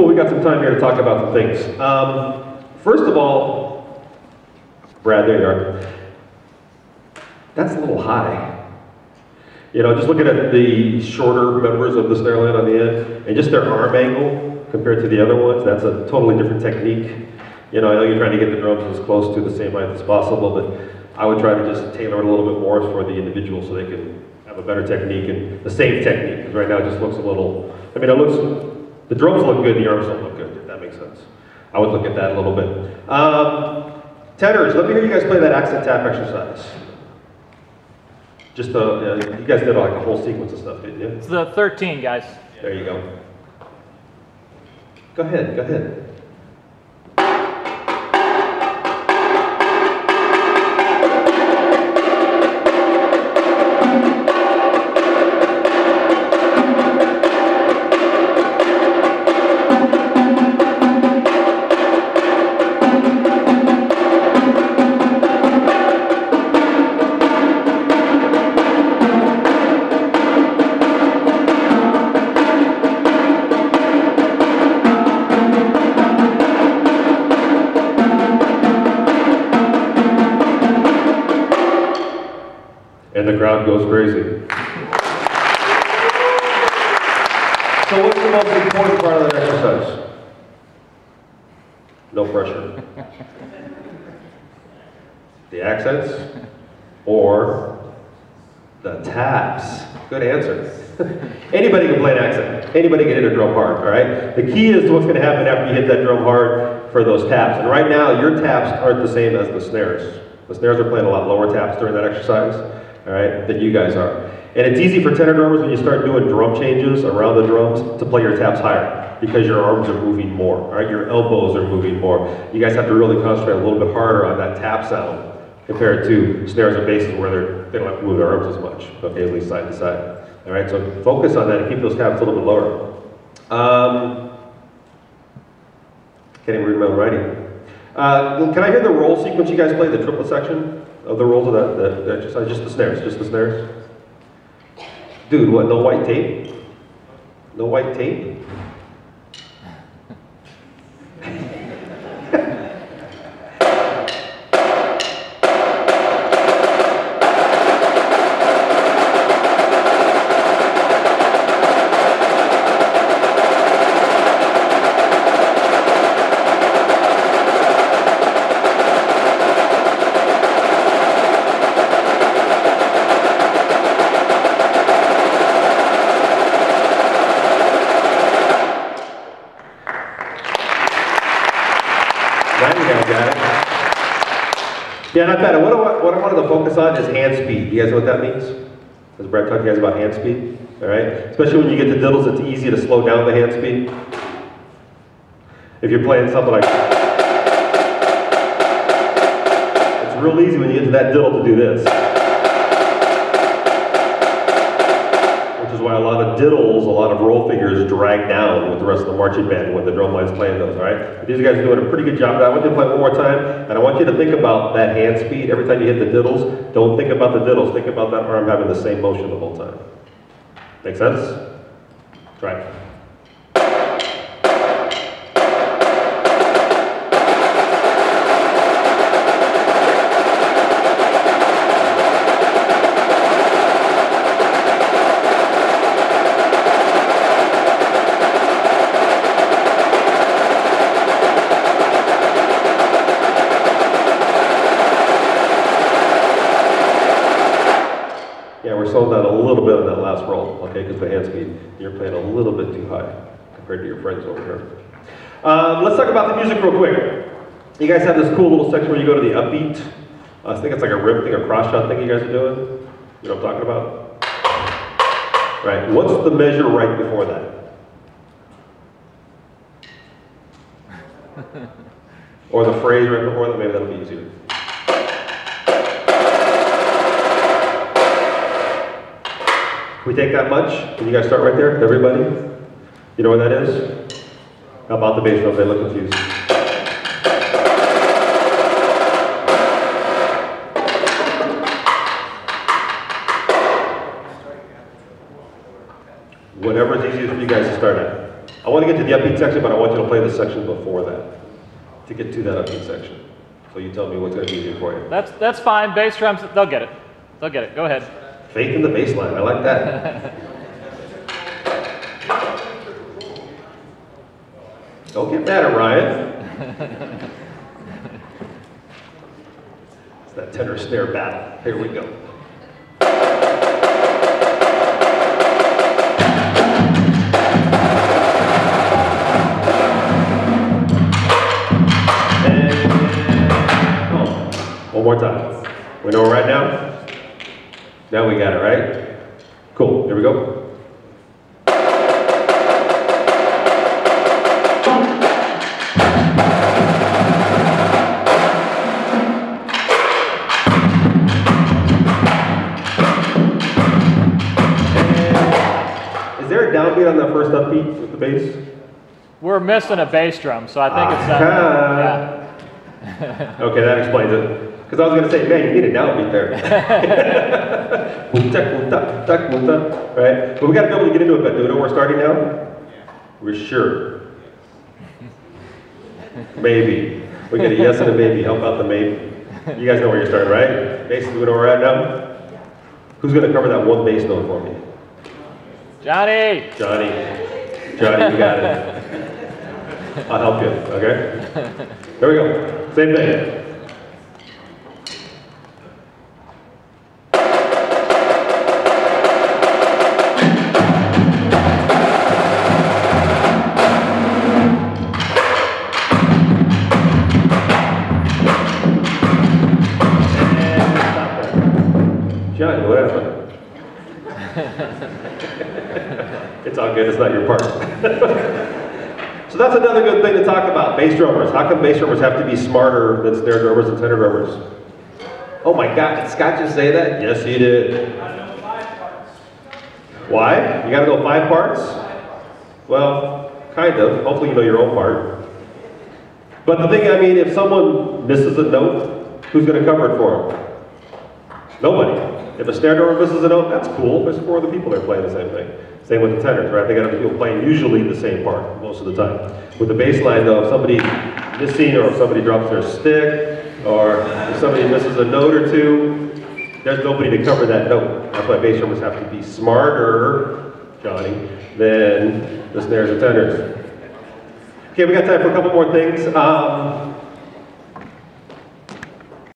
Cool, we got some time here to talk about some things. First of all, Brad, there you are. That's a little high. You know, just looking at the shorter members of the snare line on the end, and just their arm angle compared to the other ones, that's a totally different technique. You know, I know you're trying to get the drums as close to the same height as possible, but I would try to just tailor it a little bit more for the individual so they can have a better technique and the same technique, because right now it just looks a little, I mean, it looks, the drums look good, the arms don't look good, if that makes sense. I would look at that a little bit. Tenors, let me hear you guys play that accent tap exercise. Just you guys did like a whole sequence of stuff, didn't you? It's the 13, guys. There you go. Go ahead, go ahead. And the crowd goes crazy. So what's the most important part of that exercise? No pressure. The accents or the taps? Good answer. Anybody can play an accent. Anybody can hit a drum hard, all right? The key is what's going to happen after you hit that drum hard for those taps. And right now, your taps aren't the same as the snares. The snares are playing a lot lower taps during that exercise, all right, than you guys are. And it's easy for tenor drummers when you start doing drum changes around the drums to play your taps higher because your arms are moving more, all right? Your elbows are moving more. You guys have to really concentrate a little bit harder on that tap sound compared to snares or basses where they don't have to move their arms as much, okay, at least side to side. All right, so focus on that and keep those taps a little bit lower. Can't even read my own writing. Can I hear the roll sequence you guys play, the triplet section of the rolls of the exercise? Just the snares, just the snares? Dude, what, no white tape? No white tape? Yeah, not bad. What I wanted to focus on is hand speed. You guys know what that means? As Brad talked to you guys about hand speed, all right? Especially when you get to diddles, it's easy to slow down the hand speed. If you're playing something like that. It's real easy when you get to that diddle to do this. Which is why a lot of diddles, a lot of roll figures drag down with the rest of the marching band when the drum line's playing those, all right? But these guys are doing a pretty good job of that. I want you to play one more time, and I want you to think about that hand speed. Every time you hit the diddles, don't think about the diddles. Think about that arm having the same motion the whole time. Make sense? Try it. Slowing down a little bit on that last roll, okay, because the hand speed, you're playing a little bit too high compared to your friends over here. Let's talk about the music real quick. You guys have this cool little section where you go to the upbeat. I think it's like a rib thing, a cross shot thing you guys are doing. You know what I'm talking about? Right, what's the measure right before that? Or the phrase right before that, maybe that'll be easier. Can we take that much? Can you guys start right there, everybody? You know where that is? How about the bass drums? They look confused. Whatever is easiest for you guys to start at. I want to get to the upbeat section, but I want you to play the section before that to get to that upbeat section. So you tell me what's going to be easier for you. That's fine. Bass drums, they'll get it. They'll get it. Go ahead. Faith in the bass line. I like that. Don't get mad at Ryan. It's that tenor snare battle. Here we go. One more time. We know it right now? Now we got it, right? Cool, here we go. Is there a downbeat on that first upbeat with the bass? We're missing a bass drum, so I think it's yeah. Okay, that explains it. Because I was going to say, man, you need a downbeat there. Right? But we got to be able to get into it, but do we know we're starting now? We're sure. Maybe. We get a yes and a maybe. Help out the maybe. You guys know where you're starting, right? Basically, we know where we're at now. Who's going to cover that one bass note for me? Johnny! Johnny, you got it. I'll help you, okay? There we go. Same thing. Johnny, what happened? It's all good, it's not your part. So that's another good thing to talk about, bass drummers. How come bass drummers have to be smarter than snare drummers and tenor drummers? Oh my God, did Scott just say that? Yes, he did. Why? You gotta know 5 parts? Well, kind of. Hopefully you know your own part. But the thing, I mean, if someone misses a note, who's gonna cover it for them? Nobody. If a snare drummer misses a note, that's cool. There's 4 other people that are playing the same thing. Same with the tenors, right? They got people playing usually the same part most of the time. With the bass line, though, if somebody's missing, or if somebody drops their stick, or if somebody misses a note or two, there's nobody to cover that note. That's why bass drummers have to be smarter, Johnny, than the snares and tenors. Okay, we got time for a couple more things.